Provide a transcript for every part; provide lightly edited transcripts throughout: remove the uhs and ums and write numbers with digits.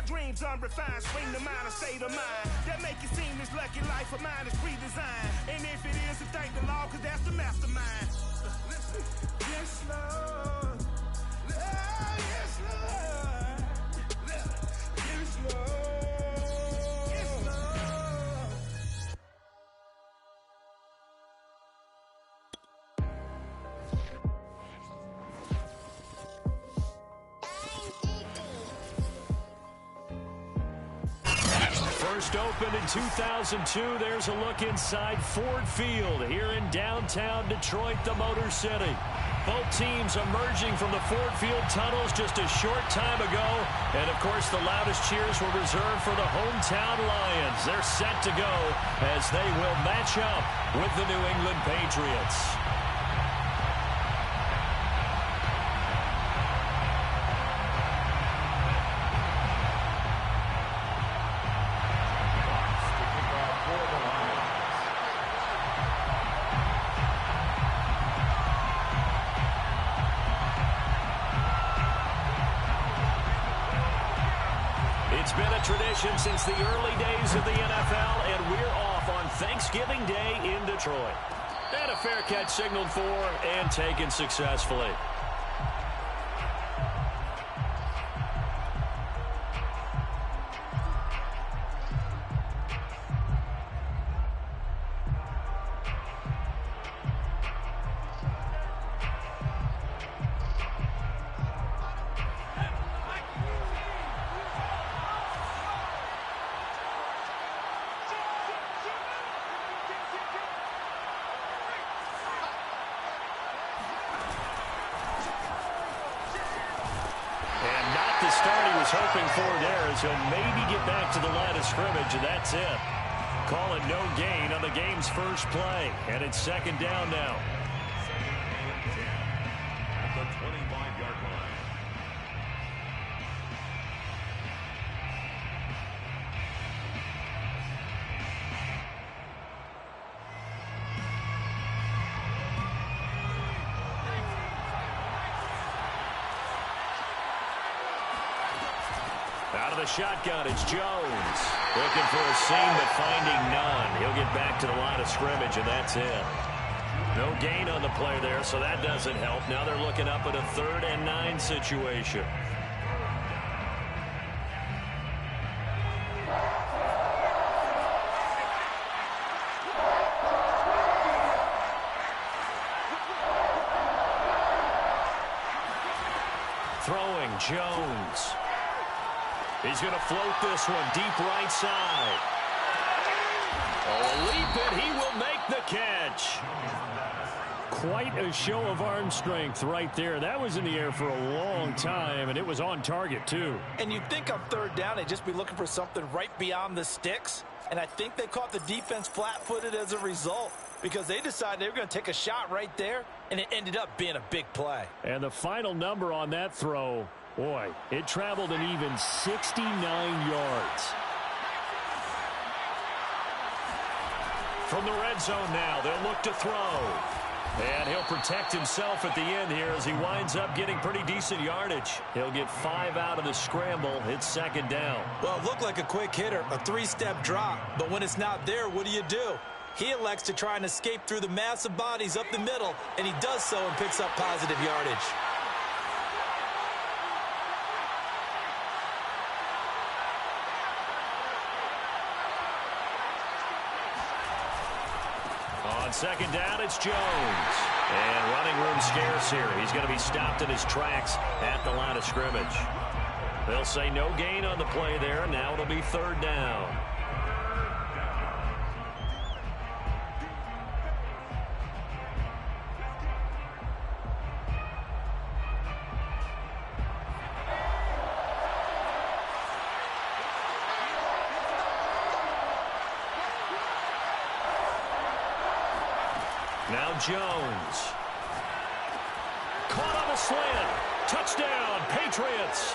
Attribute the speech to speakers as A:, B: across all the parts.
A: dreams unrefined, swing the mind, a state of mind that make it seem this lucky life of mine is pre-designed. And if it is, to thank the Lord, cause that's the mastermind. Yes, Lord. Yes, Lord. Yes, Lord.
B: First opened in 2002, there's a look inside Ford Field here in downtown Detroit, the Motor City. Both teams emerging from the Ford Field tunnels just a short time ago. And, of course, the loudest cheers were reserved for the hometown Lions. They're set to go as they will match up with the New England Patriots. It's been a tradition since the early days of the NFL, and we're off on Thanksgiving Day in Detroit. And a fair catch signaled for and taken successfully. The start he was hoping for there is he'll maybe get back to the line of scrimmage, and that's it. Call it no gain on the game's first play, and it's second down now.
C: At the 25-yard line.
B: Out of the shotgun, it's Jones. Looking for a seam, but finding none. He'll get back to the line of scrimmage, and that's it. No gain on the play there, so that doesn't help. Now they're looking up at a 3rd and 9 situation. Throwing, Jones. He's going to float this one deep right side. Oh, leap it. He will make the catch. Quite a show of arm strength right there. That was in the air for a long time, and it was on target, too.
D: And you'd think on 3rd down, they'd just be looking for something right beyond the sticks. And I think they caught the defense flat-footed as a result because they decided they were going to take a shot right there, and it ended up being a big play.
B: And the final number on that throw, boy, it traveled an even 69 yards. From the red zone now, they'll look to throw. And he'll protect himself at the end here as he winds up getting pretty decent yardage. He'll get 5 out of the scramble. It's second down.
D: Well, it looked like a quick hitter, a 3-step drop. But when it's not there, what do? He elects to try and escape through the massive bodies up the middle, and he does so and picks up positive yardage.
B: On second down, it's Jones. And running room scarce here. He's going to be stopped in his tracks at the line of scrimmage. They'll say no gain on the play there. Now it'll be 3rd down. Now Jones. Caught on a slant. Touchdown, Patriots.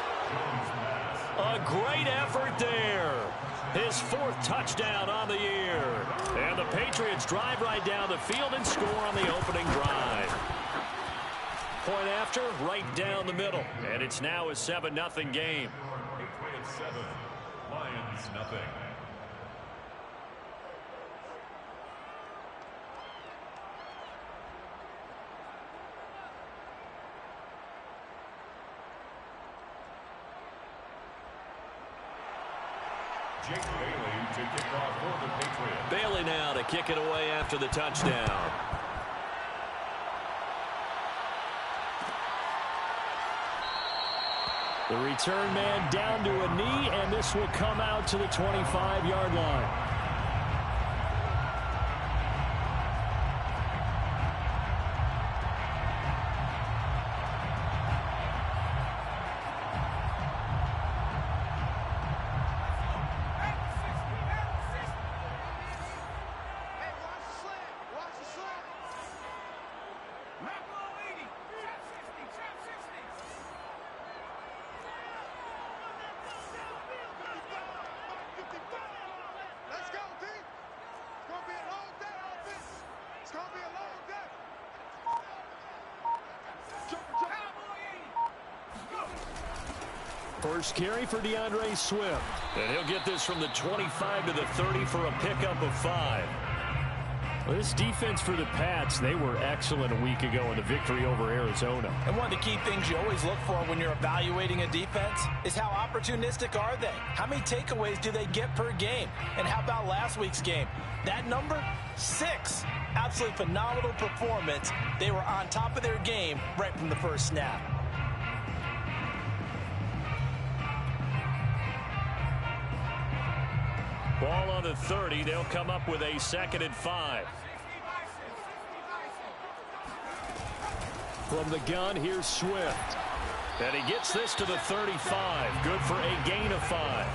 B: A great effort there. His 4th touchdown on the year. And the Patriots drive right down the field and score on the opening drive. Point after, right down the middle. And it's now a 7-0 game.
C: Patriots 7. nothing. Jake Bailey to kick off for the Patriots.
B: Bailey now to kick it away after the touchdown. The return man down to a knee, and this will come out to the 25-yard line. First carry for DeAndre Swift. And he'll get this from the 25 to the 30 for a pickup of 5. Well, this defense for the Pats, they were excellent a week ago in the victory over Arizona.
D: And one of the key things you always look for when you're evaluating a defense is how opportunistic are they? How many takeaways do they get per game? And how about last week's game? That number, 6. Absolutely phenomenal performance. They were on top of their game right from the first snap.
B: Ball on the 30. They'll come up with a 2nd and 5. From the gun, here's Swift. And he gets this to the 35. Good for a gain of 5.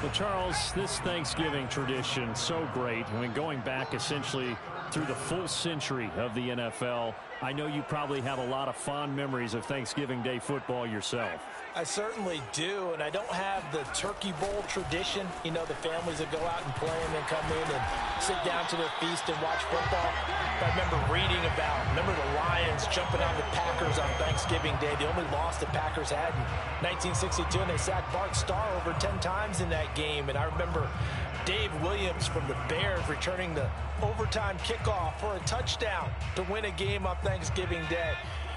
B: Well, Charles, this Thanksgiving tradition, so great. I mean, going back essentially through the full century of the NFL, I know you probably have a lot of fond memories of Thanksgiving Day football yourself.
D: I certainly do, and I don't have the Turkey Bowl tradition. You know, the families that go out and play and then come in and sit down to their feast and watch football. I remember reading about, the Lions jumping on the Packers on Thanksgiving Day. The only loss the Packers had in 1962, and they sacked Bart Starr over 10 times in that game. And I remember Dave Williams from the Bears returning the overtime kickoff for a touchdown to win a game on Thanksgiving Day.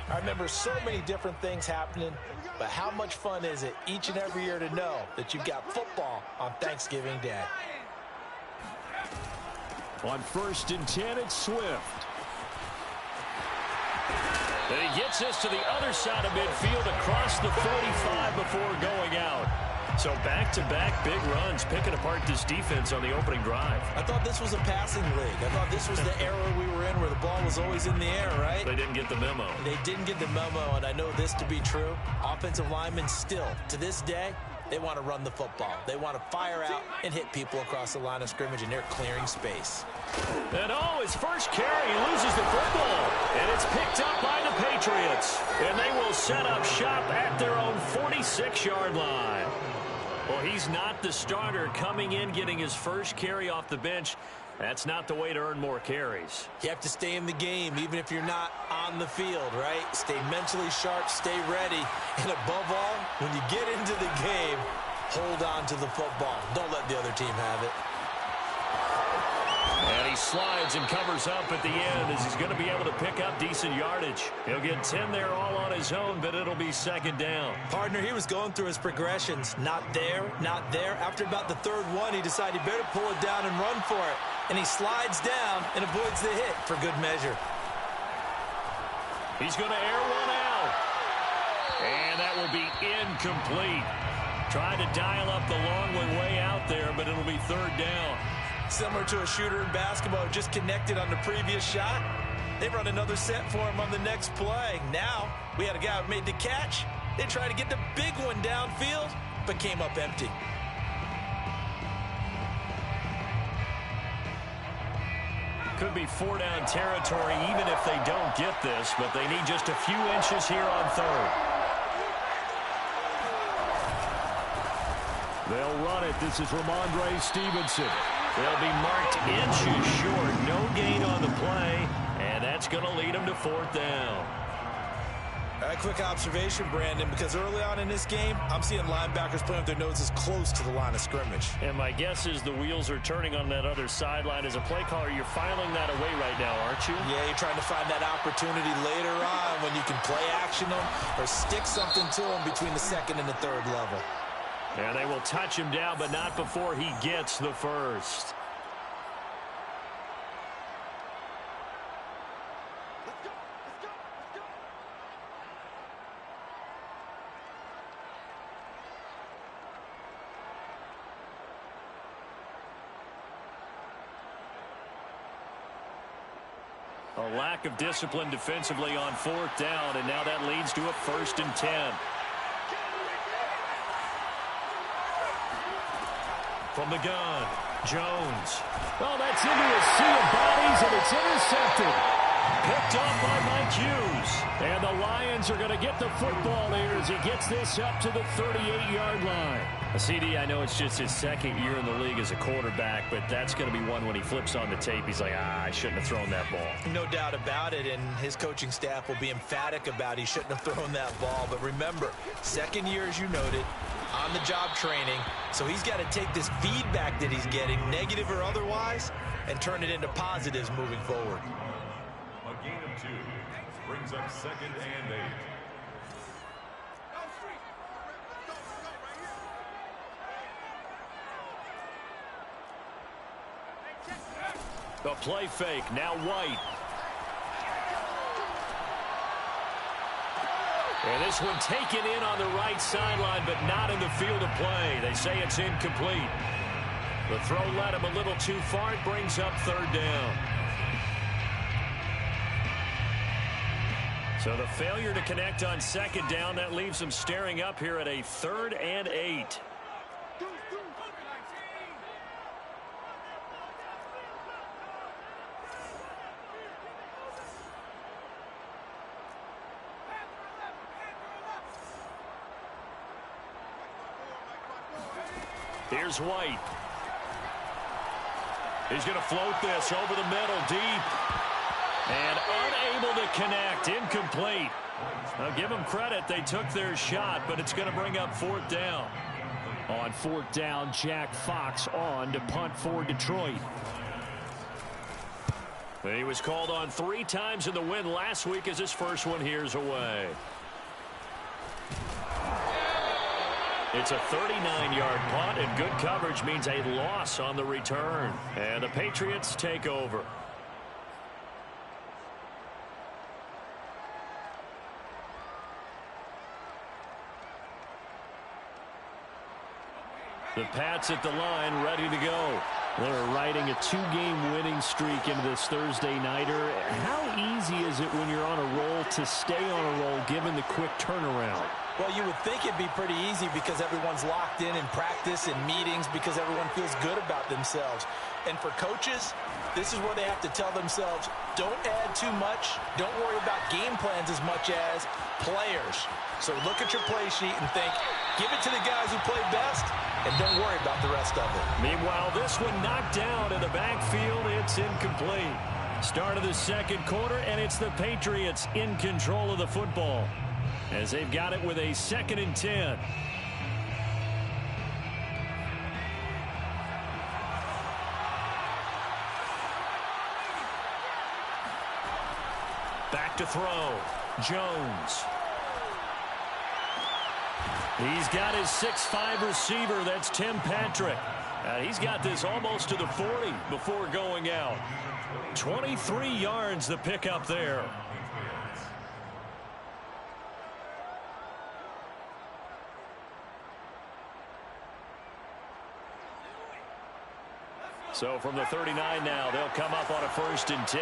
D: I remember so many different things happening, but how much fun is it each and every year to know that you've got football on Thanksgiving Day?
B: On 1st and 10, it's Swift. And he gets this to the other side of midfield across the 45 before going out. So back-to-back big runs, picking apart this defense on the opening drive.
D: I thought this was a passing league. I thought this was the era we were in where the ball was always in the air, right?
B: They didn't get the memo.
D: They didn't get the memo, and I know this to be true. Offensive linemen still, to this day, they want to run the football. They want to fire out and hit people across the line of scrimmage, and they're clearing space.
B: And his first carry, he loses the football. And it's picked up by the Patriots. And they will set up shop at their own 46-yard line. Well, he's not the starter coming in, getting his first carry off the bench. That's not the way to earn more carries.
D: You have to stay in the game, even if you're not on the field, right? Stay mentally sharp, stay ready. And above all, when you get into the game, hold on to the football. Don't let the other team have it.
B: And he slides and covers up at the end as he's going to be able to pick up decent yardage. He'll get 10 there all on his own, but it'll be 2nd down.
D: Partner, he was going through his progressions. Not there, not there. After about the 3rd one, he decided he better pull it down and run for it. And he slides down and avoids the hit for good measure.
B: He's going to air one out. And that will be incomplete. Tried to dial up the long way out there, but it'll be 3rd down.
D: Similar to a shooter in basketball who just connected on the previous shot. They run another set for him on the next play. Now, we had a guy who made the catch. They tried to get the big one downfield, but came up empty.
B: Could be 4-down territory even if they don't get this, but they need just a few inches here on 3rd. They'll run it. This is Ramondre Stevenson. They'll be marked inches short. No gain on the play, and that's going to lead them to 4th down.
D: A quick observation, Brandon, because early on in this game, I'm seeing linebackers playing with their noses close to the line of scrimmage.
B: And my guess is the wheels are turning on that other sideline. As a play caller, you're filing that away right now, aren't you?
D: Yeah, you're trying to find that opportunity later on when you can play action them or stick something to them between the second and the third level.
B: And they will touch him down, but not before he gets the first. A lack of discipline defensively on 4th down, and now that leads to a 1st and 10. From the gun, Jones. Well, that's into a sea of bodies, and it's intercepted. Picked off by Mike Hughes. And the Lions are going to get the football here as he gets this up to the 38-yard line. CD, I know it's just his 2nd year in the league as a quarterback, but that's going to be one when he flips on the tape. He's like, I shouldn't have thrown that ball.
D: No doubt about it, and his coaching staff will be emphatic about he shouldn't have thrown that ball. But remember, 2nd year, as you noted, on-the-job training, so he's got to take this feedback that he's getting, negative or otherwise, and turn it into positives moving forward.
C: A gain of 2 brings up 2nd and 8.
B: The play fake, now White. And this one taken in on the right sideline, but not in the field of play. They say it's incomplete. The throw led him a little too far. It brings up 3rd down. So the failure to connect on 2nd down, that leaves them staring up here at a 3rd and 8. Here's White. He's going to float this over the middle, deep. And unable to connect, incomplete. Now give them credit, they took their shot, but it's going to bring up 4th down. On 4th down, Jack Fox on to punt for Detroit. He was called on 3 times in the win last week as his first one here's away. It's a 39-yard punt, and good coverage means a loss on the return. And the Patriots take over. The Pats at the line, ready to go. They're riding a 2-game winning streak into this Thursday nighter. How easy is it when you're on a roll to stay on a roll given the quick turnaround?
D: Well, you would think it'd be pretty easy because everyone's locked in practice and meetings because everyone feels good about themselves. And for coaches, this is where they have to tell themselves, don't add too much. Don't worry about game plans as much as players. So look at your play sheet and think, give it to the guys who play best, and don't worry about the rest of it.
B: Meanwhile, this one knocked down in the backfield. It's incomplete. Start of the 2nd quarter, and it's the Patriots in control of the football as they've got it with a 2nd and 10. Back to throw. Jones. He's got his 6'5" receiver. That's Tim Patrick. He's got this almost to the 40 before going out. 23 yards the pickup there. So from the 39 now, they'll come up on a 1st and 10.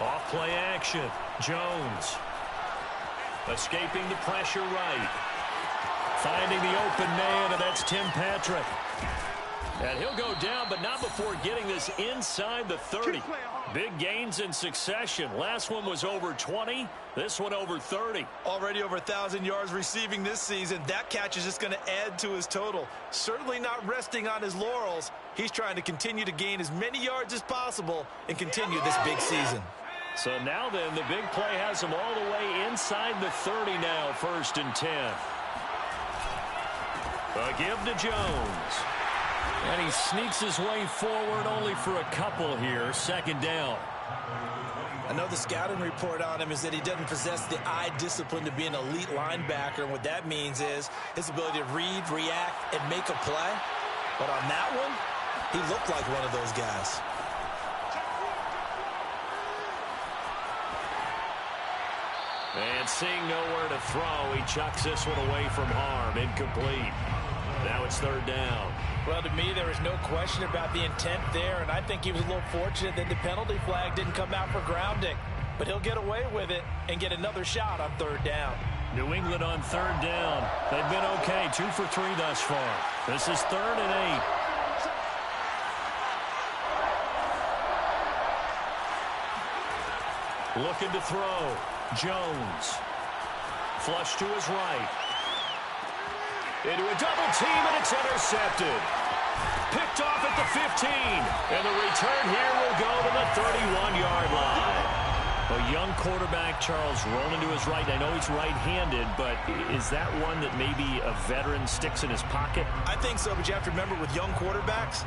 B: Off play action. Jones. Escaping the pressure right. Finding the open man, and that's Tim Patrick. And he'll go down, but not before getting this inside the 30. Big gains in succession. Last one was over 20. This one over 30.
D: Already over 1,000 yards receiving this season. That catch is just going to add to his total. Certainly not resting on his laurels. He's trying to continue to gain as many yards as possible and continue this big season.
B: So now then, the big play has him all the way inside the 30 now, 1st and 10. A give to Jones. And he sneaks his way forward only for a couple here, 2nd down.
D: I know the scouting report on him is that he doesn't possess the eye discipline to be an elite linebacker. And what that means is his ability to read, react, and make a play. But on that one, he looked like one of those guys.
B: And seeing nowhere to throw, he chucks this one away from harm. Incomplete. Now it's 3rd down.
D: Well, to me, there is no question about the intent there, and I think he was a little fortunate that the penalty flag didn't come out for grounding. But he'll get away with it and get another shot on 3rd down.
B: New England on 3rd down. They've been okay, 2 for 3 thus far. This is 3rd and 8. Looking to throw. Jones. Flush to his right. Into a double team, and it's intercepted. Picked off at the 15. And the return here will go to the 31-yard line. A young quarterback, Charles, rolling to his right. I know he's right-handed, but is that one that maybe a veteran sticks in his pocket?
D: I think so, but you have to remember with young quarterbacks,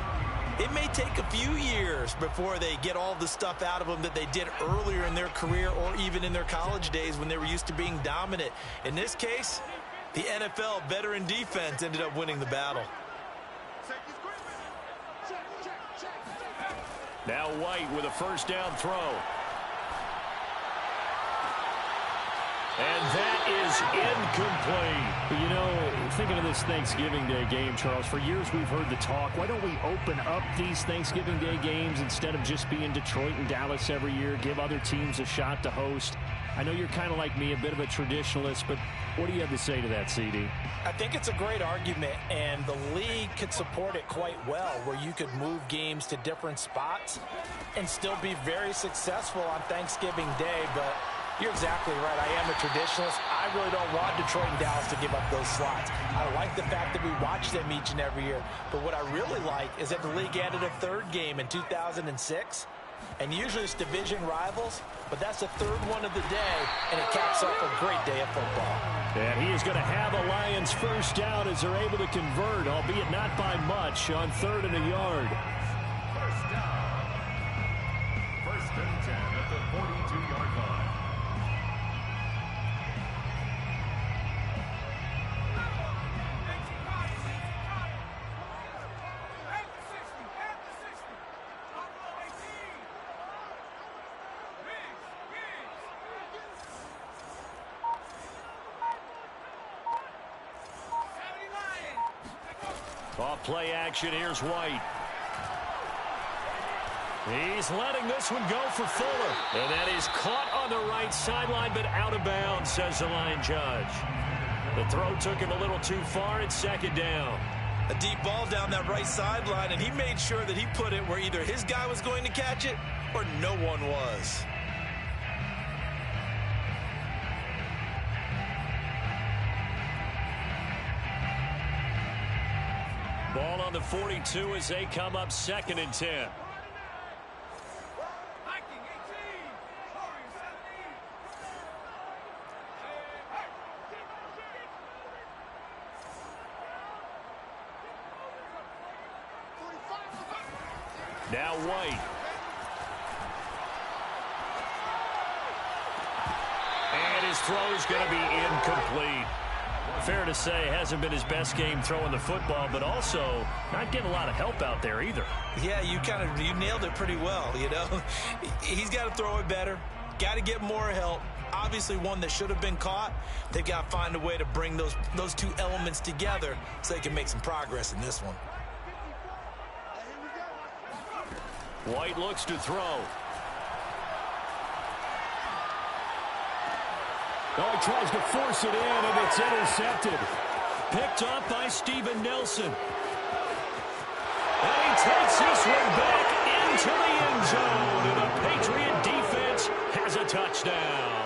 D: it may take a few years before they get all the stuff out of them that they did earlier in their career or even in their college days when they were used to being dominant. In this case, the NFL veteran defense ended up winning the battle.
B: Now White with a 1st down throw. And that is incomplete.
E: You know, thinking of this Thanksgiving Day game, Charles, for years we've heard the talk, why don't we open up these Thanksgiving Day games instead of just being Detroit and Dallas every year, give other teams a shot to host? I know you're kind of like me, a bit of a traditionalist, but what do you have to say to that, CD?
D: I think it's a great argument, and the league could support it quite well, where you could move games to different spots and still be very successful on Thanksgiving Day, but you're exactly right. I am a traditionalist. I really don't want Detroit and Dallas to give up those slots. I like the fact that we watch them each and every year. But what I really like is that the league added a 3rd game in 2006. And usually it's division rivals, but that's the 3rd one of the day, and it caps off a great day of football.
B: And he is going to have a Lions 1st down as they're able to convert, albeit not by much, on 3rd and a yard.
C: 1st down. 1st and 10 at the 42-yard line.
B: Off play action, here's White. He's letting this one go for Fuller. And that is caught on the right sideline, but out of bounds, says the line judge. The throw took him a little too far. It's 2nd down.
D: A deep ball down that right sideline, and he made sure that he put it where either his guy was going to catch it or no one was.
B: Ball on the 42 as they come up 2nd and 10. Now White. And his throw is going to be incomplete. Fair to say, hasn't been his best game throwing the football, but also not getting a lot of help out there either.
D: Yeah, you nailed it pretty well, you know. He's got to throw it better, got to get more help. Obviously one that should have been caught. They've got to find a way to bring those two elements together so they can make some progress in this one.
B: White looks to throw.
E: Oh, he tries to force it in, and it's intercepted.
B: Picked up by Steven Nelson. And takes this one back into the end zone. And the Patriot defense has a touchdown.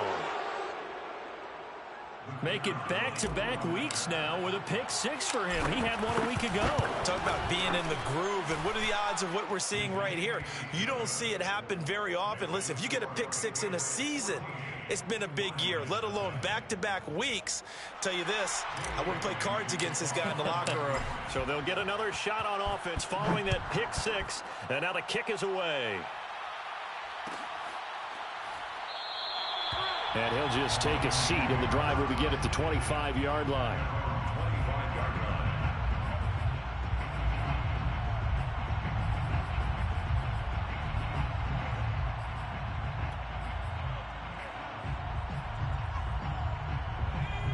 B: Make it back-to-back weeks now with a pick six for him. He had one a week ago.
D: Talk about being in the groove, and what are the odds of what we're seeing right here? You don't see it happen very often. Listen, if you get a pick six in a season, it's been a big year, let alone back-to-back weeks. Tell you this, I wouldn't play cards against this guy in the locker room.
B: So they'll get another shot on offense following that pick six, and now the kick is away. And he'll just take a seat, and the drive will begin at the 25-yard line.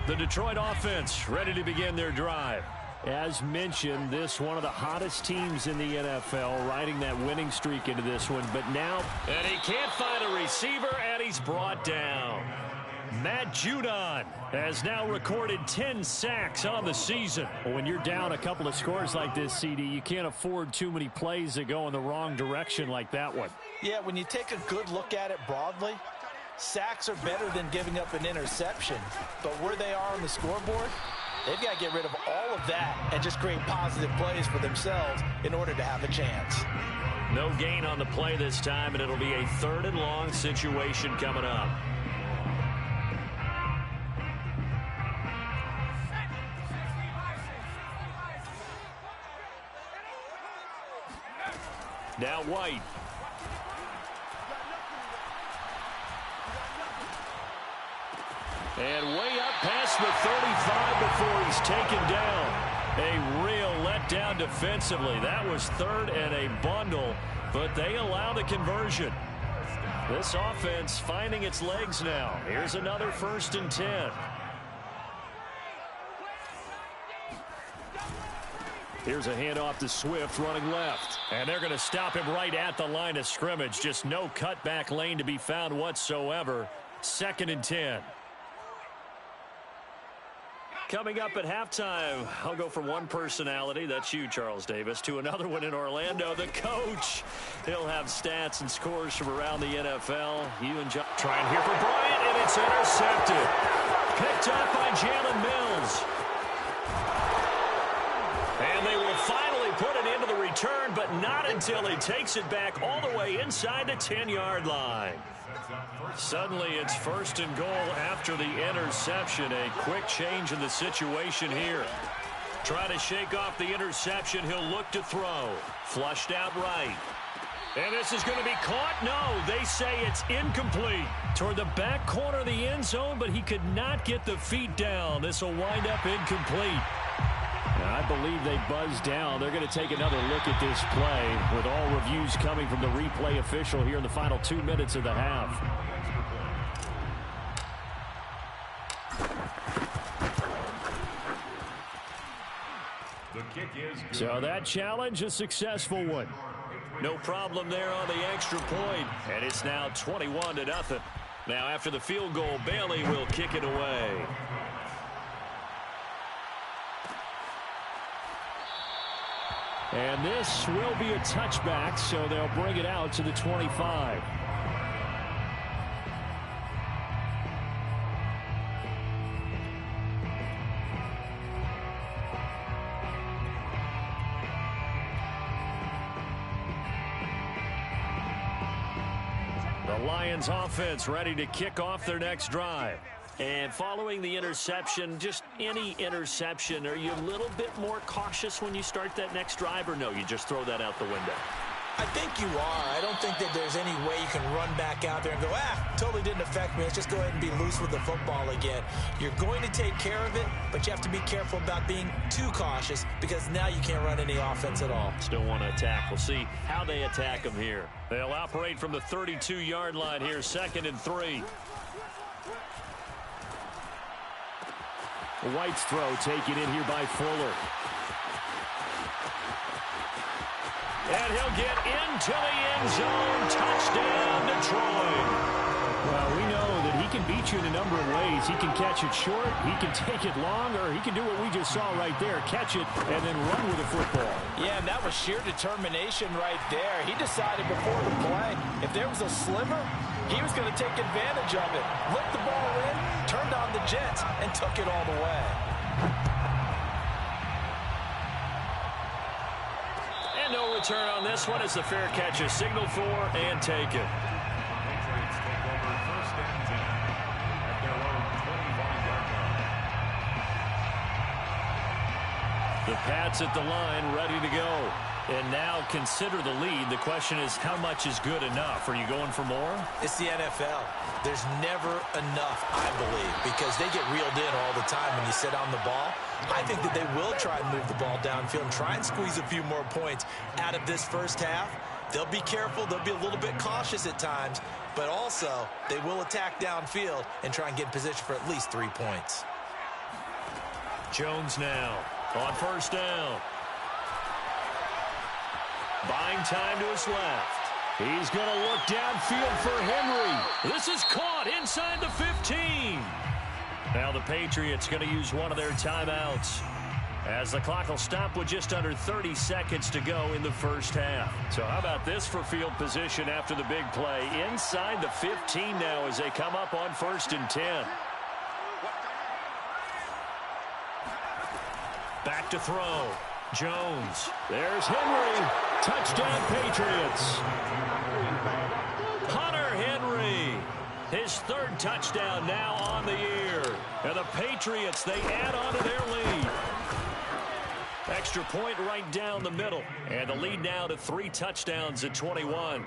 B: The Detroit offense ready to begin their drive. As mentioned, this one of the hottest teams in the NFL, riding that winning streak into this one. But now, and he can't find a receiver, and he's brought down. Matt Judon has now recorded 10 sacks on the season. When you're down a couple of scores like this, CD, you can't afford too many plays that go in the wrong direction like that one.
D: Yeah, when you take a good look at it broadly, sacks are better than giving up an interception. But where they are on the scoreboard, they've got to get rid of all of that and just create positive plays for themselves in order to have a chance.
B: No gain on the play this time, and it'll be a 3rd and long situation coming up. Now White. And way up past the 35 before he's taken down. A real letdown defensively. That was 3rd and a bundle, but they allow the conversion. This offense finding its legs now. Here's another 1st and 10. Here's a handoff to Swift running left. And they're going to stop him right at the line of scrimmage. Just no cutback lane to be found whatsoever. 2nd and 10. Coming up at halftime, I'll go from one personality, that's you, Charles Davis, to another one in Orlando, the coach. He'll have stats and scores from around the NFL. You and John trying here for Bryant, and it's intercepted. Picked up by Jalen Mills. And they will finally put it into the return, but not until he takes it back all the way inside the 10-yard line. Suddenly it's 1st and goal after the interception. A quick change in the situation here. Trying to shake off the interception. He'll look to throw. Flushed out right. And this is going to be caught. No, they say it's incomplete. Toward the back corner of the end zone, but he could not get the feet down. This will wind up incomplete. I believe they buzzed down. They're going to take another look at this play with all reviews coming from the replay official here in the final 2 minutes of the half.
C: The kick is good.
B: So that challenge, a successful one. No problem there on the extra point. And it's now 21-0. Now after the field goal, Bailey will kick it away. And this will be a touchback, so they'll bring it out to the 25. The Lions offense ready to kick off their next drive. And following the interception, just any interception, are you a little bit more cautious when you start that next drive, or no, you just throw that out the window?
D: I think you are. I don't think that there's any way you can run back out there and go, totally didn't affect me. Let's just go ahead and be loose with the football again. You're going to take care of it, but you have to be careful about being too cautious because now you can't run any offense at all.
B: Still want to attack. We'll see how they attack them here. They'll operate from the 32-yard line here, 2nd and 3. White's throw taken in here by Fuller. And he'll get into the end zone. Touchdown, Detroit.
E: Well, we know that he can beat you in a number of ways. He can catch it short, he can take it long, or he can do what we just saw right there, catch it and then run with the football.
D: Yeah, and that was sheer determination right there. He decided before the play, if there was a sliver, he was going to take advantage of it. Looked the ball in, turned on the jets, and took it all the way.
B: And no return on this one as the fair catch is signaled for and taken.
C: Patriots take over first and 10 at their own 25-yard line.
B: The Pats at the line, ready to go. And now consider the lead. The question is, how much is good enough? Are you going for more?
D: It's the NFL. There's never enough, I believe, because they get reeled in all the time when you sit on the ball. I think that they will try and move the ball downfield and try and squeeze a few more points out of this first half. They'll be careful. They'll be a little bit cautious at times, but also they will attack downfield and try and get in position for at least 3 points.
B: Jones now on first down. Buying time to his left. He's going to look downfield for Henry. This is caught inside the 15. Now the Patriots going to use one of their timeouts as the clock will stop with just under 30 seconds to go in the first half. So how about this for field position after the big play? Inside the 15 now as they come up on first and 10. Back to throw. Jones. There's Henry. Touchdown, Patriots. Hunter Henry. His third touchdown now on the year. And the Patriots, they add on to their lead. Extra point right down the middle. And the lead now to 3 touchdowns at 21.
C: 28,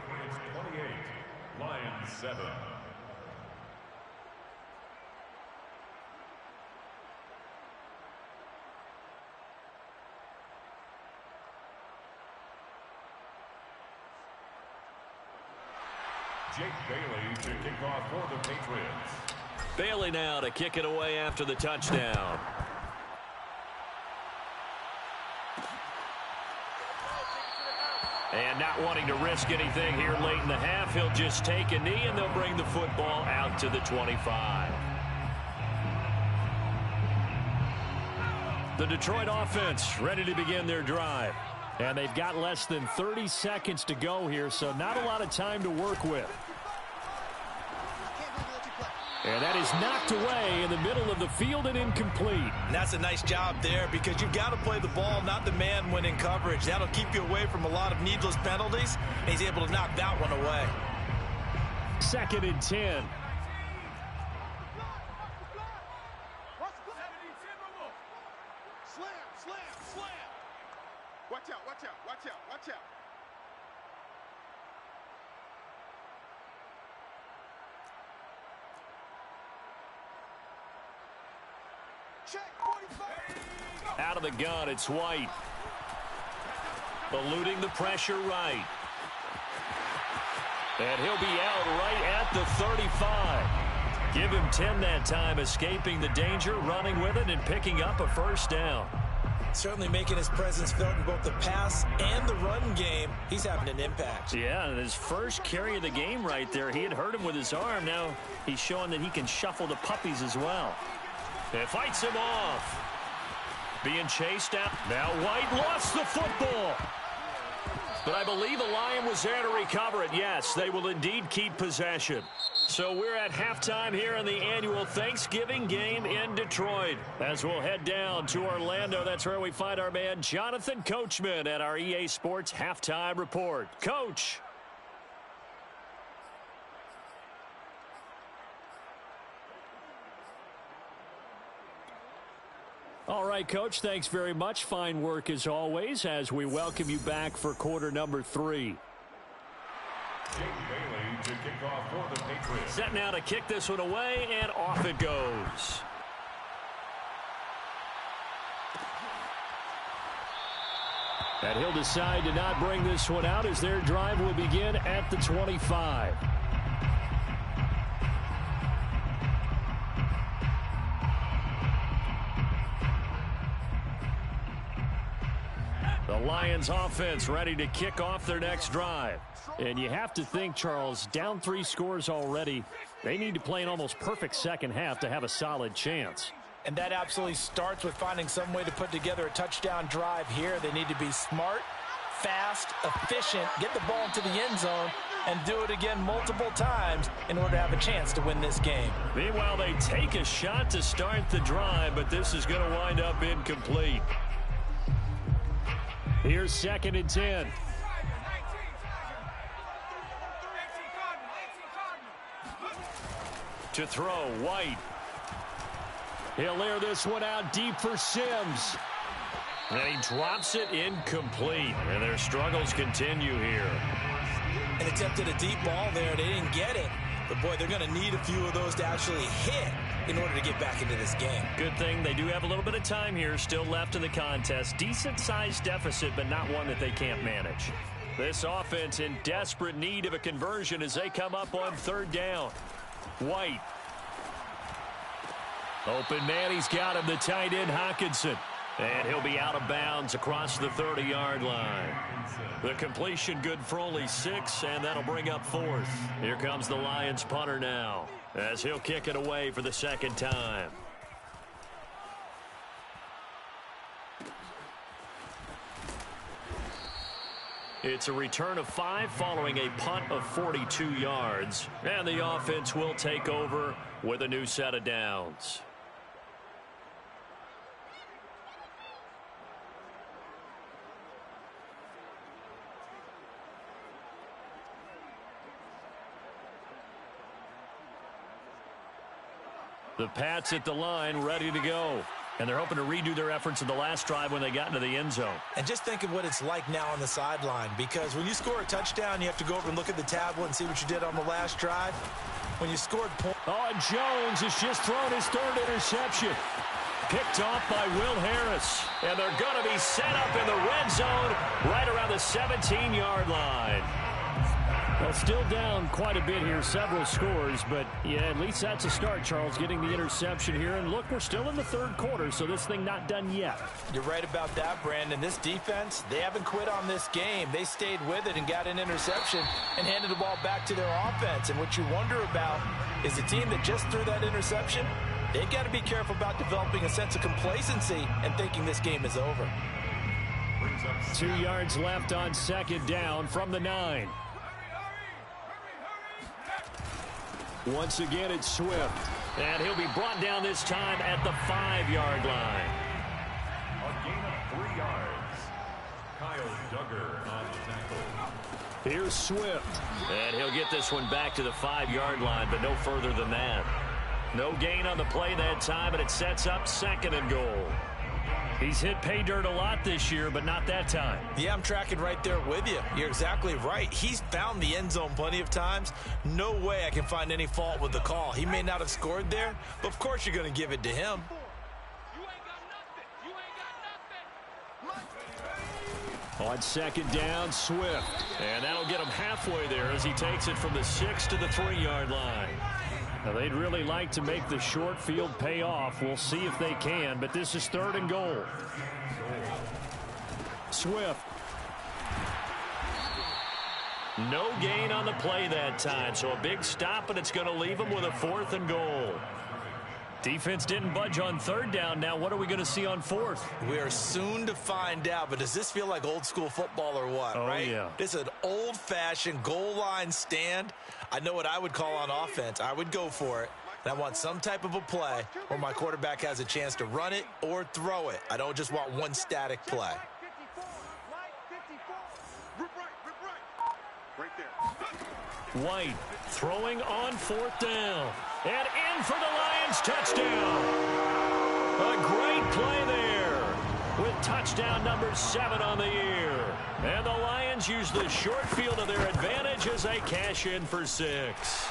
C: Lions 7. Jake Bailey to kick off for the Patriots.
B: Bailey now to kick it away after the touchdown. And not wanting to risk anything here late in the half, he'll just take a knee and they'll bring the football out to the 25. The Detroit offense ready to begin their drive. And they've got less than 30 seconds to go here, so not a lot of time to work with. And that is knocked away in the middle of the field and incomplete.
D: And that's a nice job there because you've got to play the ball, not the man when in coverage. That'll keep you away from a lot of needless penalties. And he's able to knock that one away.
E: 2nd and 10.
A: Watch out, watch out, watch out, watch out. Check 45.
B: Out of the gun, it's White. Eluding the pressure right. And he'll be out right at the 35. Give him 10 that time, escaping the danger, running with it, and picking up a first down.
D: Certainly making his presence felt in both the pass and the run game. He's having an impact.
B: Yeah, his first carry of the game right there. He had hurt him with his arm. Now he's showing that he can shuffle the puppies as well. It fights him off. Being chased out. Now White lost the football. But I believe the Lion was there to recover it. Yes, they will indeed keep possession. So we're at halftime here in the annual Thanksgiving game in Detroit. As we'll head down to Orlando, that's where we find our man Jonathan Coachman at our EA Sports Halftime Report. Coach. All right, Coach, thanks very much. Fine work as always as we welcome you back for quarter number 3.
C: Jake Bailey to kick off for the Patriots.
B: Set now to kick this one away, and off it goes. And he'll decide to not bring this one out as their drive will begin at the 25. The The Lions offense ready to kick off their next drive.
E: And you have to think, Charles, down 3 scores already. They need to play an almost perfect second half to have a solid chance.
D: And that absolutely starts with finding some way to put together a touchdown drive here. They need to be smart, fast, efficient, get the ball into the end zone, and do it again multiple times in order to have a chance to win this game.
B: Meanwhile, they take a shot to start the drive, but this is going to wind up incomplete.
E: Here's 2nd and 10.
B: To throw, White.
E: He'll air this one out deep for Sims.
B: And he drops it incomplete. And their struggles continue here.
D: And attempted a deep ball there. They didn't get it. But, boy, they're going to need a few of those to actually hit in order to get back into this game.
B: Good thing they do have a little bit of time here still left in the contest. Decent-sized deficit, but not one that they can't manage. This offense in desperate need of a conversion as they come up on 3rd down. White. Open man, he's got him, the tight end, Hockenson. And he'll be out of bounds across the 30-yard line. The completion good for only 6, and that'll bring up 4th. Here comes the Lions punter now, as he'll kick it away for the 2nd time. It's a return of 5 following a punt of 42 yards. And the offense will take over with a new set of downs. The Pats at the line, ready to go. And they're hoping to redo their efforts in the last drive when they got into the end zone.
D: And just think of what it's like now on the sideline, because when you score a touchdown, you have to go over and look at the tablet and see what you did on the last drive. When you scored points.
E: Oh, and Jones has just thrown his 3rd interception.
B: Picked off by Will Harris. And they're going to be set up in the red zone right around the 17-yard line.
E: Well, still down quite a bit here, several scores, but yeah, at least that's a start, Charles, getting the interception here. And look, we're still in the 3rd quarter, so this thing not done yet.
D: You're right about that, Brandon. This defense, they haven't quit on this game. They stayed with it and got an interception and handed the ball back to their offense. And what you wonder about is the team that just threw that interception, they've got to be careful about developing a sense of complacency and thinking this game is over.
E: 2 yards left on 2nd down from the 9. Once again, it's Swift.
B: And he'll be brought down this time at the 5-yard line.
C: A gain of 3 yards. Kyle Duggar on the tackle.
E: Here's Swift.
B: And he'll get this one back to the 5-yard line, but no further than that. No gain on the play that time, and it sets up 2nd and goal. He's hit pay dirt a lot this year, but not that time.
D: Yeah, I'm tracking right there with you. You're exactly right. He's found the end zone plenty of times. No way I can find any fault with the call. He may not have scored there, but of course you're going to give it to him.
E: On 2nd down, Swift.
B: And that'll get him halfway there as he takes it from the 6 to the 3-yard line.
E: Now, they'd really like to make the short field pay off. We'll see if they can, but this is 3rd and goal. Swift.
B: No gain on the play that time, so a big stop, and it's going to leave him with a 4th and goal. Defense didn't budge on 3rd down. Now what are we going to see on 4th?
D: We are soon to find out, but does this feel like old school football or what, right?
B: Yeah.
D: This is an old-fashioned goal line stand. I know what I would call on offense. I would go for it. And I want some type of a play where my quarterback has a chance to run it or throw it. I don't just want one static play.
B: White throwing on 4th down. And in for the Lions touchdown. A great play there with touchdown number 7 on the year. And the Lions use the short field to their advantage as they cash in for 6.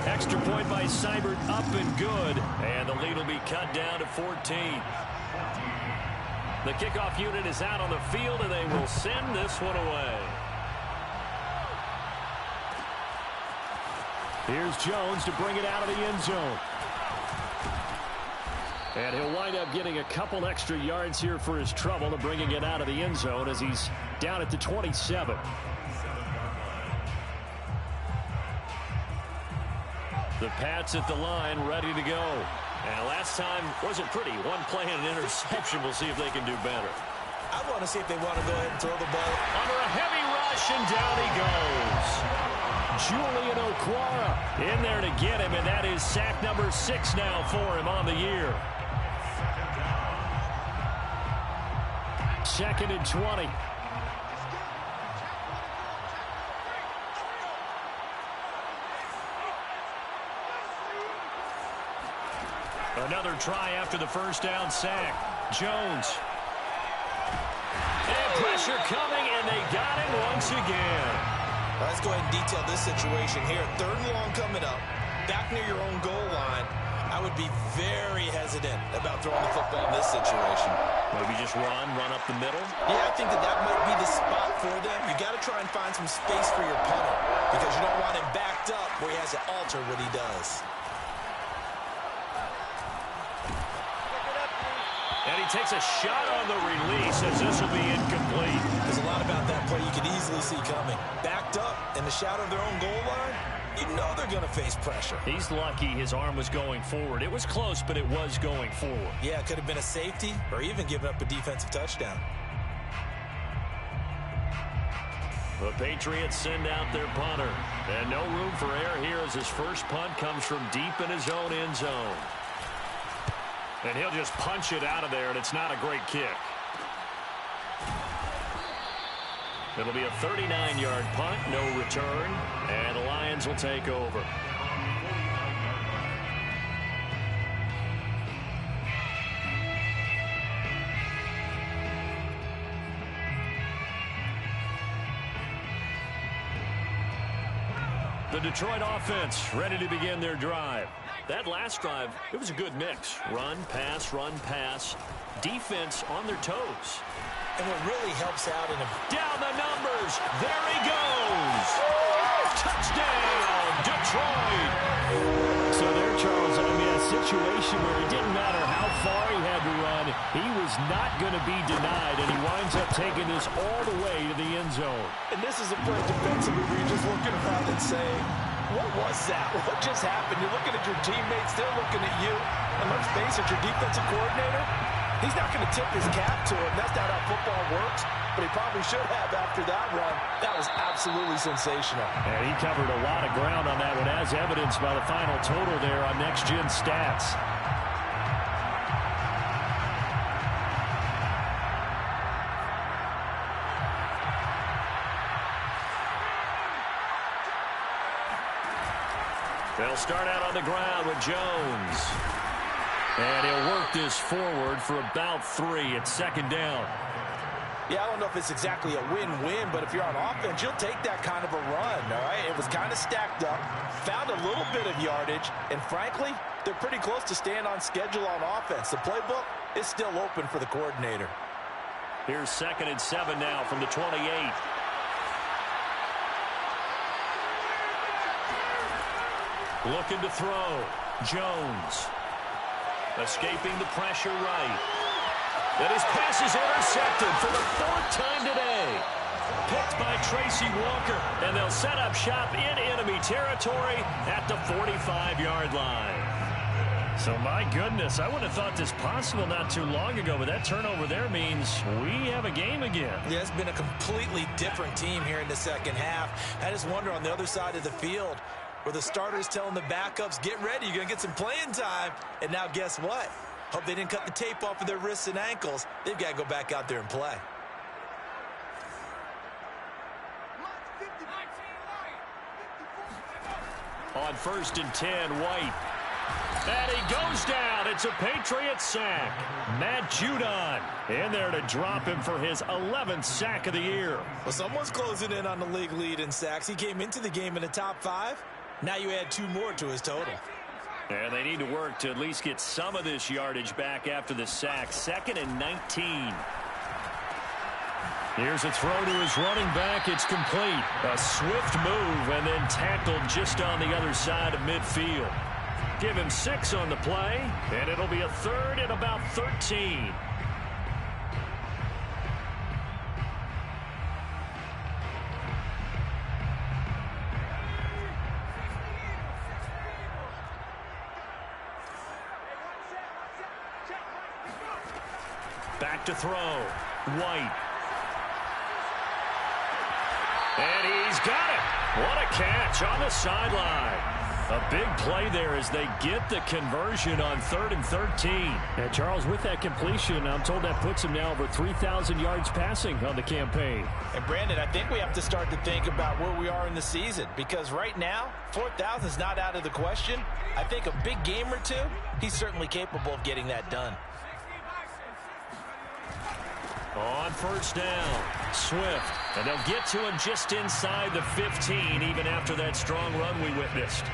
B: Extra point by Seibert up and good. And the lead will be cut down to 14. The kickoff unit is out on the field, and they will send this one away.
E: Here's Jones to bring it out of the end zone.
B: And he'll wind up getting a couple extra yards here for his trouble and bringing it out of the end zone as he's down at the 27. The Pats at the line, ready to go. And last time wasn't pretty. One play and an interception. We'll see if they can do better.
D: I want to see if they want to go ahead and throw the ball.
B: Under a heavy rush, and down he goes. Julian Okwara in there to get him, and that is sack number 6 now for him on the year. 2nd and 20. Another try after the first down sack. Jones. And pressure coming, and they got him once again.
D: Let's go ahead and detail this situation here. 3rd and long coming up, back near your own goal line. I would be very hesitant about throwing the football in this situation.
B: Maybe just run up the middle?
D: Yeah, I think that might be the spot for them. You got to try and find some space for your punter because you don't want him backed up where he has to alter what he does.
B: And he takes a shot on the release as this will be incomplete.
D: There's a lot about that play you can easily see coming. Backed up in the shadow of their own goal line, you know they're going to face pressure.
B: He's lucky his arm was going forward. It was close, but it was going forward.
D: Yeah, it could have been a safety or even given up a defensive touchdown.
B: The Patriots send out their punter. And no room for error here as his first punt comes from deep in his own end zone. And he'll just punch it out of there, and it's not a great kick. It'll be a 39-yard punt, no return, and the Lions will take over. The Detroit offense ready to begin their drive. That last drive, it was a good mix. Run, pass, defense on their toes.
D: And what really helps out in a...
B: Down the numbers. There he goes. Touchdown, Detroit. So there, Charles, I mean, a situation where it didn't matter how far he had to run. He was not going to be denied, and he winds up taking this all the way to the end zone.
D: And this is a play defensively where you're just looking around and saying, what was that? What just happened? You're looking at your teammates, they're looking at you. And let's face it, your defensive coordinator, he's not going to tip his cap to him. That's not how football works. But he probably should have after that run. That was absolutely sensational.
B: And he covered a lot of ground on that one, as evidenced by the final total there on Next Gen Stats. They'll start out on the ground with Jones. And he'll work this forward for about 3 at 2nd down.
D: Yeah, I don't know if it's exactly a win-win, but if you're on offense, you'll take that kind of a run, all right? It was kind of stacked up, found a little bit of yardage, and frankly, they're pretty close to staying on schedule on offense. The playbook is still open for the coordinator.
B: Here's 2nd and 7 now from the 28. Looking to throw. Jones. Escaping the pressure right. And his pass is intercepted for the 4th time today. Picked by Tracy Walker. And they'll set up shop in enemy territory at the 45-yard line. So, my goodness, I wouldn't have thought this possible not too long ago, but that turnover there means we have a game again.
D: Yeah, it's been a completely different team here in the second half. I just wonder on the other side of the field, where the starters telling the backups, get ready, you're going to get some playing time. And now guess what? Hope they didn't cut the tape off of their wrists and ankles. They've got to go back out there and play.
B: On 1st and 10, White. And he goes down. It's a Patriots sack. Matt Judon in there to drop him for his 11th sack of the year.
D: Well, someone's closing in on the league lead in sacks. He came into the game in the top 5. Now you add 2 more to his total.
B: And they need to work to at least get some of this yardage back after the sack. 2nd and 19. Here's a throw to his running back. It's complete. A swift move and then tackled just on the other side of midfield. Give him 6 on the play, and it'll be a third and about 13. Back to throw. White. And he's got it. What a catch on the sideline. A big play there as they get the conversion on 3rd and 13.
E: And Charles, with that completion, I'm told that puts him now over 3,000 yards passing on the campaign.
D: And Brandon, I think we have to start to think about where we are in the season, because right now 4,000 is not out of the question. I think a big game or two, he's certainly capable of getting that done.
B: On 1st down, Swift. And they'll get to him just inside the 15, even after that strong run we witnessed.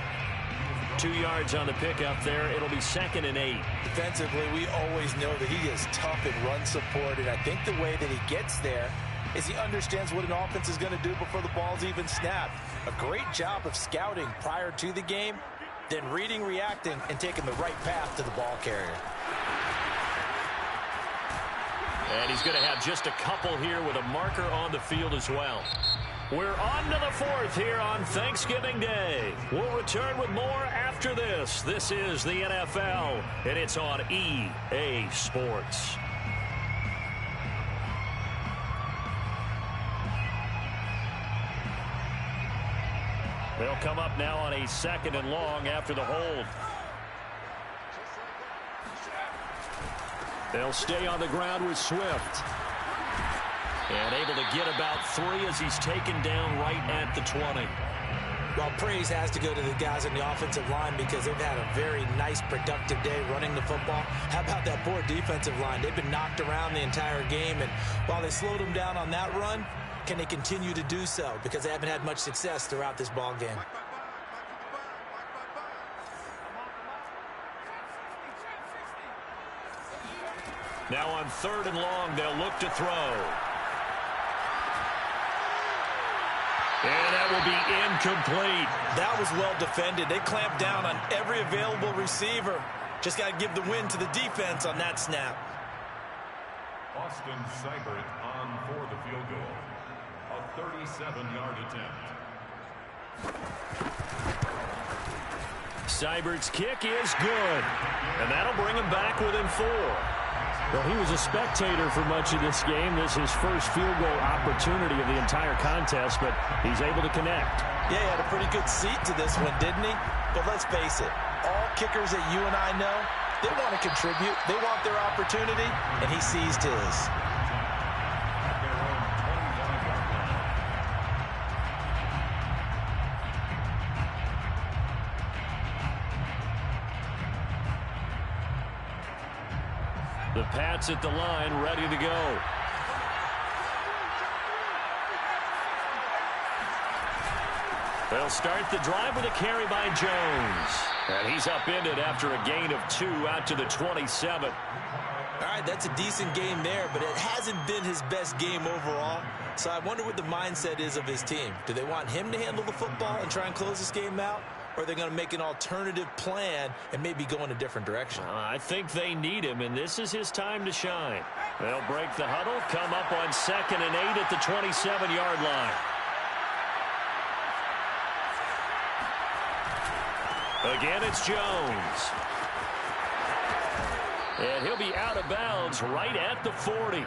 B: 2 yards on the pickup there. It'll be 2nd and 8.
D: Defensively, we always know that he is tough in run support, and I think the way that he gets there is he understands what an offense is going to do before the ball's even snapped. A great job of scouting prior to the game, then reading, reacting, and taking the right path to the ball carrier.
B: And he's going to have just a couple here with a marker on the field as well. We're on to the 4th here on Thanksgiving Day. We'll return with more after this. This is the NFL, and it's on EA Sports. They'll come up now on a 2nd and long after the hold. They'll stay on the ground with Swift. And able to get about 3 as he's taken down right at the 20.
D: Well, praise has to go to the guys on the offensive line because they've had a very nice, productive day running the football. How about that poor defensive line? They've been knocked around the entire game, and while they slowed them down on that run, can they continue to do so? Because they haven't had much success throughout this ball game.
B: Now on 3rd and long, they'll look to throw. And that will be incomplete.
D: That was well defended. They clamped down on every available receiver. Just got to give the win to the defense on that snap.
C: Austin Seibert on for the field goal. A 37-yard attempt.
B: Seibert's kick is good. And that'll bring him back within 4.
E: Well, he was a spectator for much of this game. This is his first field goal opportunity of the entire contest, but he's able to connect.
D: Yeah, he had a pretty good seat to this one, didn't he? But let's face it, all kickers that you and I know, they want to contribute. They want their opportunity, and he seized his.
B: The Pats at the line, ready to go. They'll start the drive with a carry by Jones. And he's upended after a gain of 2 out to the 27.
D: All right, that's a decent game there, but it hasn't been his best game overall. So I wonder what the mindset is of his team. Do they want him to handle the football and try and close this game out? Or are they going to make an alternative plan and maybe go in a different direction?
B: I think they need him, and this is his time to shine. They'll break the huddle, come up on 2nd and 8 at the 27-yard line. Again, it's Jones. And he'll be out of bounds right at the 40.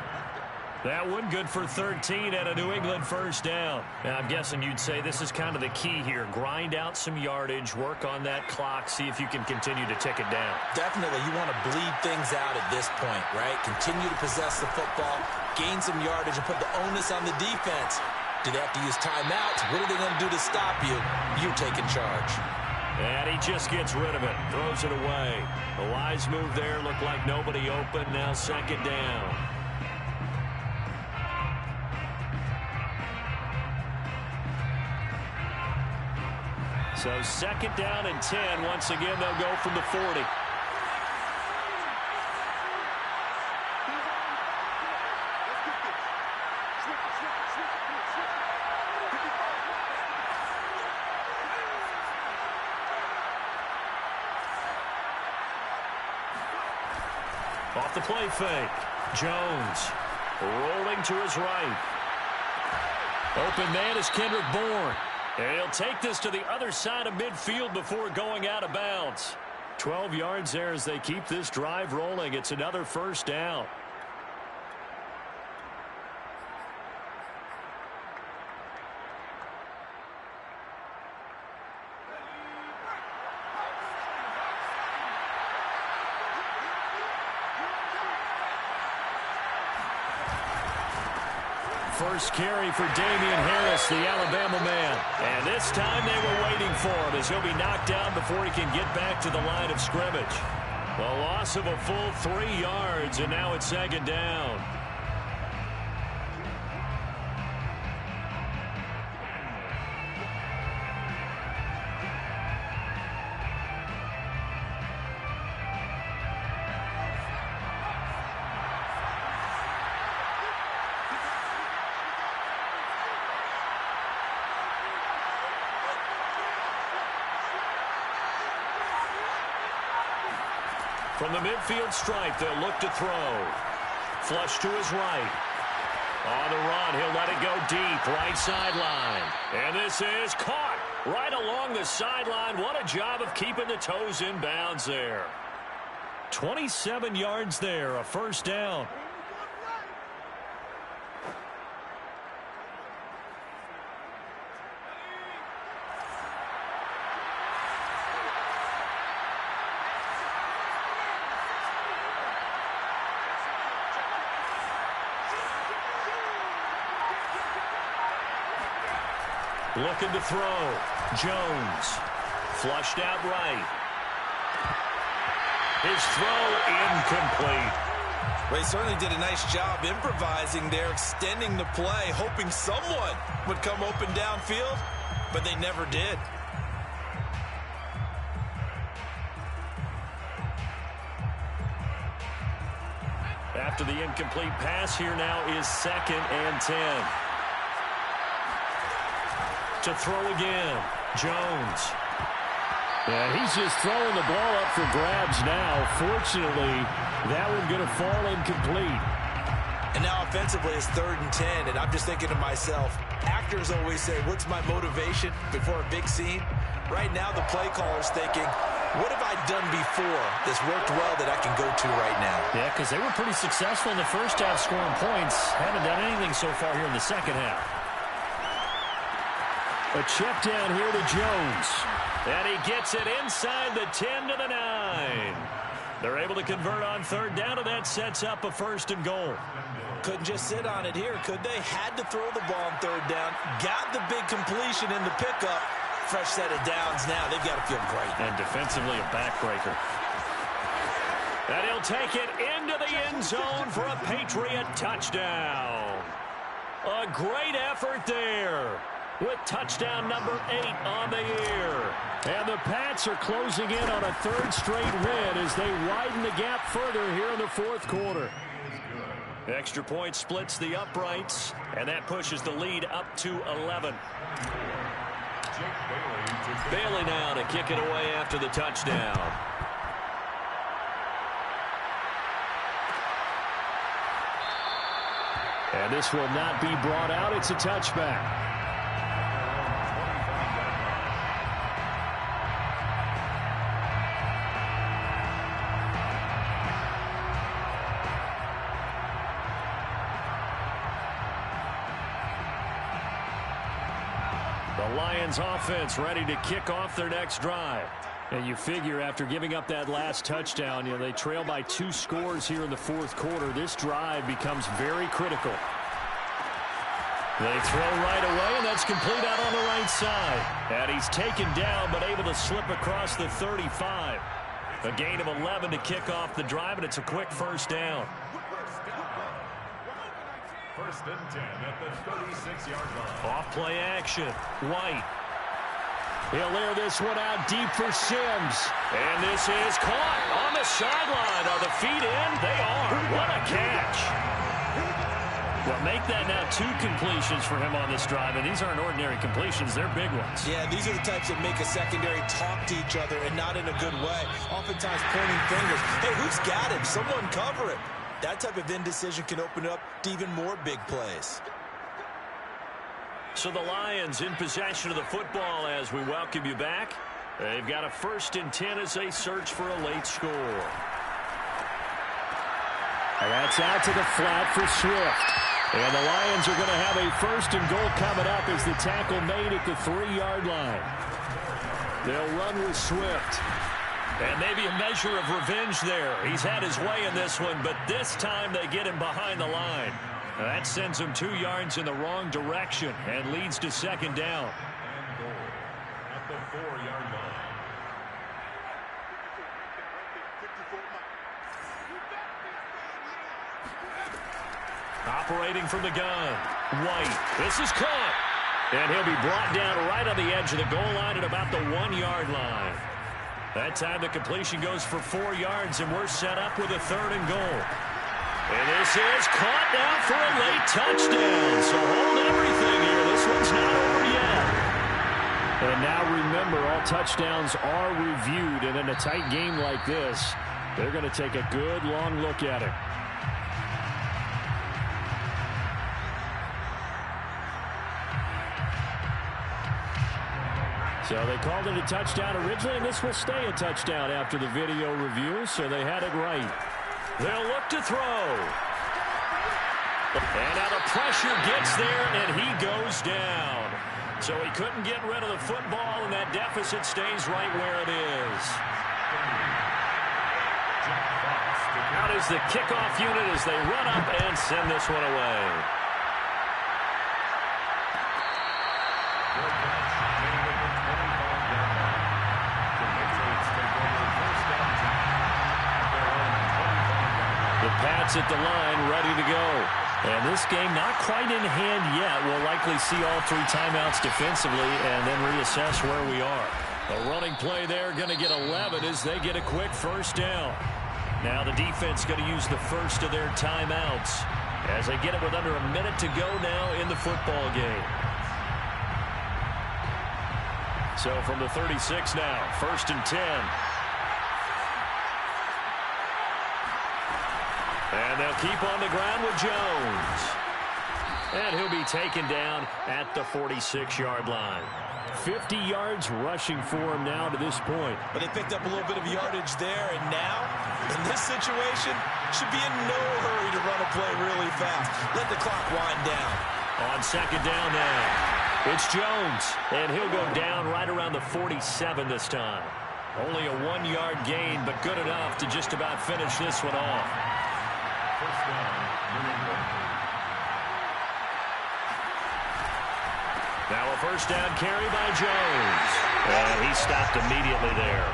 B: That one good for 13 and a New England 1st down. Now, I'm guessing you'd say this is kind of the key here. Grind out some yardage, work on that clock, see if you can continue to tick it down.
D: Definitely. You want to bleed things out at this point, right? Continue to possess the football, gain some yardage, and put the onus on the defense. Do they have to use timeouts? What are they going to do to stop you? You taking charge.
B: And he just gets rid of it, throws it away. The wise move there, looked like nobody open, now 2nd down. So 2nd down and 10. Once again, they'll go from the 40. Off the play fake. Jones rolling to his right. Open man is Kendrick Bourne. And he'll take this to the other side of midfield before going out of bounds. 12 yards there as they keep this drive rolling. It's another first down. First carry for Damian Harris, the Alabama man. And this time they were waiting for him as he'll be knocked down before he can get back to the line of scrimmage. A loss of a full 3 yards, and now it's second down. From the midfield stripe, they'll look to throw. Flush to his right. On the run, he'll let it go deep, right sideline. And this is caught right along the sideline. What a job of keeping the toes in bounds there. 27 yards there, a first down. Looking to throw. Jones. Flushed out right. His throw incomplete.
D: Well, he certainly did a nice job improvising there, extending the play, hoping someone would come open downfield, but they never did.
B: After the incomplete pass, here now is 2nd and 10. To throw again. Jones.
E: Yeah, he's just throwing the ball up for grabs now. Fortunately, that one going to fall incomplete.
D: And now offensively it's 3rd and 10, and I'm just thinking to myself, actors always say, what's my motivation before a big scene? Right now the play caller's thinking, what have I done before that's worked well that I can go to right now?
B: Yeah, because they were pretty successful in the first half scoring points. Haven't done anything so far here in the second half.
E: A check down here to Jones.
B: And he gets it inside the 10 to the 9. They're able to convert on 3rd down, and that sets up a 1st and goal.
D: Couldn't just sit on it here, could they? Had to throw the ball on 3rd down. Got the big completion in the pickup. Fresh set of downs now. They've got to feel great.
B: And defensively a backbreaker. And he'll take it into the end zone for a Patriot touchdown. A great effort there, with touchdown number 8 on the year.
E: And the Pats are closing in on a 3rd straight win as they widen the gap further here in the 4th quarter.
B: Extra point splits the uprights, and that pushes the lead up to 11. Bailey now to kick it away after the touchdown.
E: And this will not be brought out. It's a touchback.
B: The Lions offense ready to kick off their next drive.
E: And you figure after giving up that last touchdown, they trail by 2 scores here in the 4th quarter. This drive becomes very critical.
B: They throw right away, and that's complete out on the right side. And he's taken down, but able to slip across the 35. A gain of 11 to kick off the drive, and it's a quick 1st down.
C: 1st and 10 at the 36-yard line.
B: Off play action. White.
E: He'll air this one out deep for Sims.
B: And this is caught on the sideline. Are the feet in? They are. What a catch. Well, make that now 2 completions for him on this drive, and these aren't ordinary completions. They're big ones.
D: Yeah, these are the types that make a secondary talk to each other and not in a good way. Oftentimes pointing fingers. Hey, who's got him? Someone cover it. That type of indecision can open up to even more big plays.
B: So the Lions in possession of the football as we welcome you back. They've got a 1st and 10 as they search for a late score.
E: And that's out to the flat for Swift. And the Lions are going to have a 1st and goal coming up as the tackle made at the 3-yard line. They'll run with Swift.
B: And maybe a measure of revenge there. He's had his way in this one, but this time they get him behind the line. That sends him 2 yards in the wrong direction and leads to 2nd down.
C: And goal at the 4-yard line.
B: Operating from the gun, White. This is caught. And he'll be brought down right on the edge of the goal line at about the 1-yard line. That time the completion goes for 4 yards, and we're set up with a 3rd and goal. And this is caught now for a late touchdown. So hold everything here. This one's not over yet.
E: And now remember, all touchdowns are reviewed. And in a tight game like this, they're going to take a good long look at it. So they called it a touchdown originally, and this will stay a touchdown after the video review, so they had it right.
B: They'll look to throw. And now the pressure gets there, and he goes down. So he couldn't get rid of the football, and that deficit stays right where it is. Out is the kickoff unit as they run up and send this one away. The Pats at the line, ready to go. And this game not quite in hand yet. We'll likely see all 3 timeouts defensively and then reassess where we are. A running play there, going to get 11 as they get a quick 1st down. Now the defense going to use the first of their timeouts as they get it with under a minute to go now in the football game. So from the 36 now, 1st and 10. And they'll keep on the ground with Jones. And he'll be taken down at the 46-yard line.
E: 50 yards rushing for him now to this point.
D: But they picked up a little bit of yardage there, and now, in this situation, should be in no hurry to run a play really fast. Let the clock wind down.
B: On 2nd down now, it's Jones, and he'll go down right around the 47 this time. Only a 1-yard gain, but good enough to just about finish this one off.
C: First down, New England.
B: Now a 1st down carry by Jones. And he stopped immediately there.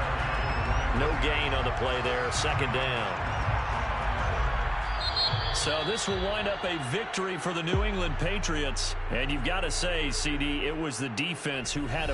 B: No gain on the play there, 2nd down. So this will wind up a victory for the New England Patriots. And you've got to say, CD, it was the defense who had a